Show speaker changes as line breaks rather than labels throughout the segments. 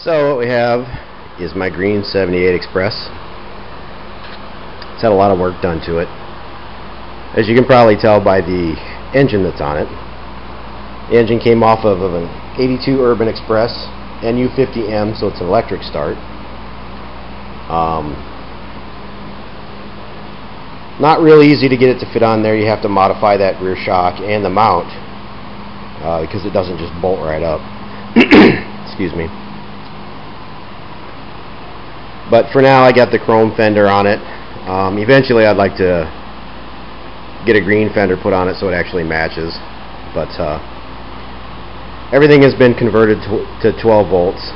So what we have is my green 78 Express. It's had a lot of work done to it. As you can probably tell by the engine that's on it. The engine came off of an 82 Urban Express NU-50M, so it's an electric start. Not real easy to get it to fit on there. You have to modify that rear shock and the mount because it doesn't just bolt right up. Excuse me. But for now I got the chrome fender on it. Eventually I'd like to get a green fender put on it so it actually matches. But everything has been converted to 12 volts.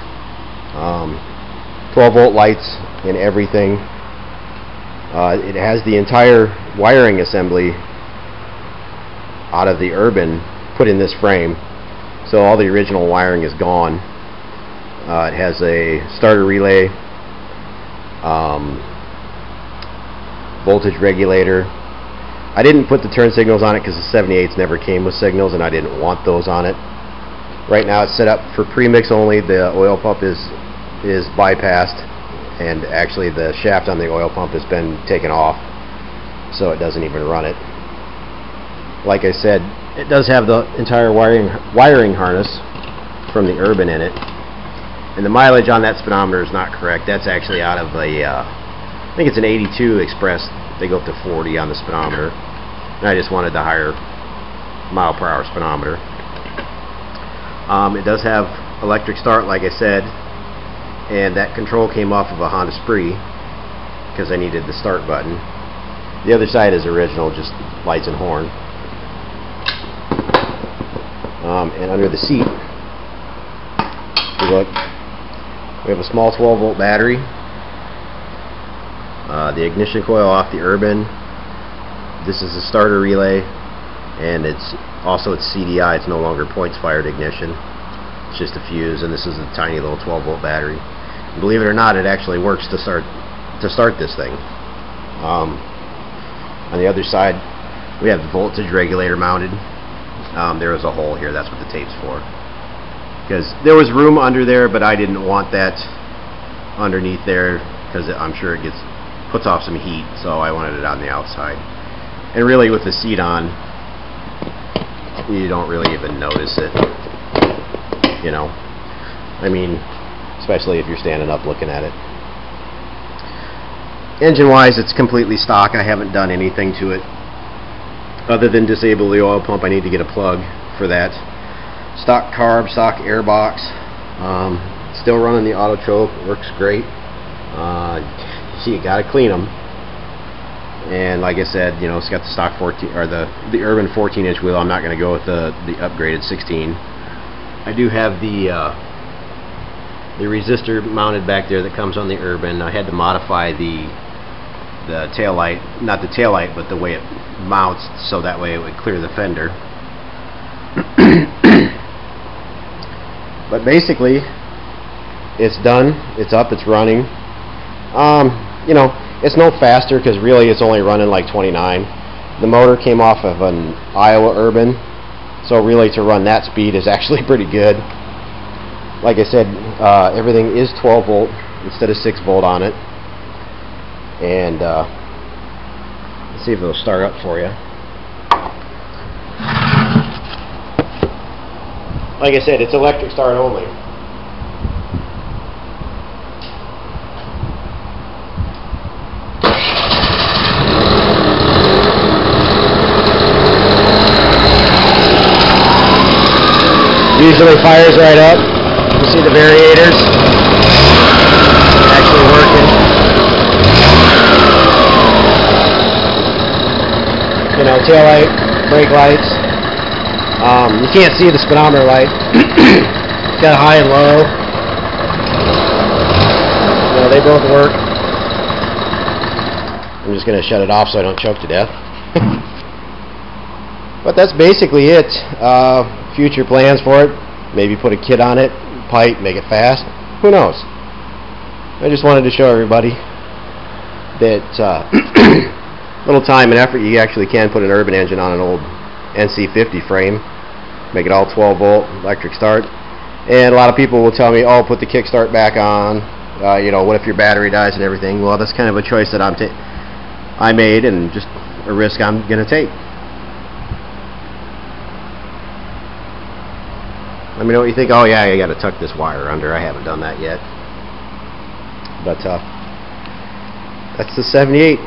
12 volt lights in everything. It has the entire wiring assembly out of the Urban put in this frame, so all the original wiring is gone. It has a starter relay, voltage regulator. I didn't put the turn signals on it because the 78s never came with signals and I didn't want those on it. Right now it's set up for premix only. The oil pump is bypassed, and actually the shaft on the oil pump has been taken off, so it doesn't even run it. Like I said, it does have the entire wiring harness from the Urban in it, and the mileage on that speedometer is not correct. That's actually out of a I think it's an 82 Express. They go up to 40 on the speedometer, and I just wanted the higher mile per hour speedometer. It does have electric start, like I said, and that control came off of a Honda Spree because I needed the start button. The other side is original, just lights and horn. And under the seat, look, we have a small 12 volt battery, the ignition coil off the Urban. This is the starter relay, and it's CDI. It's no longer points fired ignition. It's just a fuse, and this is a tiny little 12 volt battery. And believe it or not, it actually works to start this thing. On the other side, we have the voltage regulator mounted. There is a hole here. That's what the tape's for. Because there was room under there, but I didn't want that underneath there because I'm sure it puts off some heat, so I wanted it on the outside. And really, with the seat on, you don't really even notice it. You know, I mean, especially if you're standing up looking at it. Engine wise, it's completely stock. I haven't done anything to it other than disable the oil pump. I need to get a plug for that. Stock carb, stock air box. Still running the auto choke, works great. You gotta clean them. And like I said, you know, it's got the stock 14 or the Urban 14-inch wheel. I'm not going to go with the upgraded 16. I do have the resistor mounted back there that comes on the Urban. I had to modify the tail light, not the tail light, but the way it mounts, so that way it would clear the fender. But basically, it's done. It's up. It's running. You know, it's no faster because really it's only running like 29. The motor came off of an Iowa Urban, so really to run that speed is actually pretty good. Like I said, everything is 12 volt instead of 6 volt on it. And let's see if it'll start up for you. Like I said, it's electric start only. Usually fires right up. You see the variators actually working. You know, tail light, brake lights. You can't see the speedometer light. It's got high and low. You know, they both work. I'm just going to shut it off so I don't choke to death. But that's basically it. Future plans for it, maybe put a kit on it, pipe, make it fast, who knows. I just wanted to show everybody that little time and effort, you actually can put an Urban engine on an old NC50 frame, make it all 12 volt electric start, And a lot of people will tell me, oh, put the kickstart back on. You know, what if your battery dies and everything? Well, that's kind of a choice that I made, and just a risk I'm going to take. Let me know what you think. Oh yeah, you got to tuck this wire under. I haven't done that yet. But that's the 78.